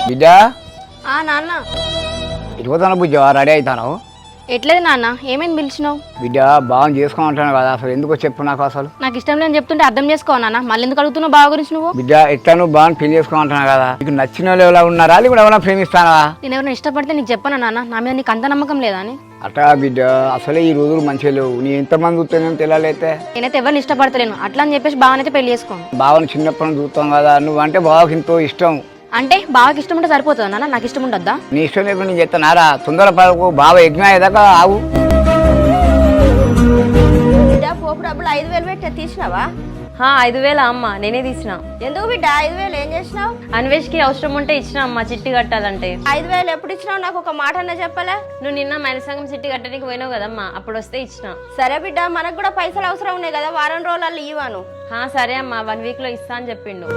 బిడ్డ నాన్న ఇటుపోతాను బుజ్జ రెడీ అవుతాను. ఎట్లేదు నాన్న, ఏమైంది పిలిచినావు? బిడ్డ బాగా చేసుకుని ఉంటాను కదా, అసలు ఎందుకో చెప్పు నాకు. అసలు నాకు ఇష్టం లేని చెప్తుంటే అర్థం చేసుకో నాన్న, మళ్ళీ ఎందుకు అడుగుతున్నావు బావ గురించి నువ్వు? బిడ్డ ఎట్లా నువ్వు బాగా పెళ్లి చేసుకుని ఉంటున్నావు కదా, నీకు నచ్చిన వాళ్ళు ఎవరైనా ఉన్నారా, అది కూడా ఎవరైనా ప్రేమిస్తానా? నేను ఎవరైనా ఇష్టపడితే నీకు చెప్పాను నాన్న, నా మీద నీకు అంత నమ్మకం లేదా అని? అట్లా బిడ్డ అసలే ఈ రోజులు మంచిగా లేవు. నీ ఎంతమంది చూస్తాను తెలియాలైతే. నేనైతే ఎవరిని ఇష్టపడతలేను, అట్లా అని చెప్పేసి బావనైతే పెళ్లి చేసుకోను. బావని చిన్నప్పటి నుంచి చూస్తాం కదా, నువ్వు అంటే బావకి ఎంతో ఇష్టం. అంటే బావకి ఇష్టం ఉంటే సరిపోతుందా నాన్న, నాకు ఇష్టం ఉండొద్దా? నీ ఇష్టం లేకుండా నేను చెప్తానారా, తొందర పడకు, బావ యజ్ఞం అయ్యేదాకా ఆవు. పోపు డబ్బులు 5,000 పెట్టి తీసినావా? 5,000 అమ్మ, నేనే తీసిన. ఎందుకు బిడ్డ 5,000 ఏం చేసినావు? అన్వేష్కి అవసరం ఉంటే ఇచ్చిన అమ్మ, చిట్టి కట్టాలంటే. 5,000 ఎప్పుడు ఇచ్చినావు? నాకు ఒక మాట అన్న చెప్పలే. నువ్వు నిన్న మైనసంగం చిట్టి కట్టడానికి పోయినావు కదమ్మా, అప్పుడు వస్తే ఇచ్చిన. సరే బిడ్డ, మనకు కూడా పైసలు అవసరం ఉన్నాయి కదా, వారం రోజులలో ఇవ్వను. సరే అమ్మా, 1 వీక్ లో ఇస్తా అని చెప్పిండు.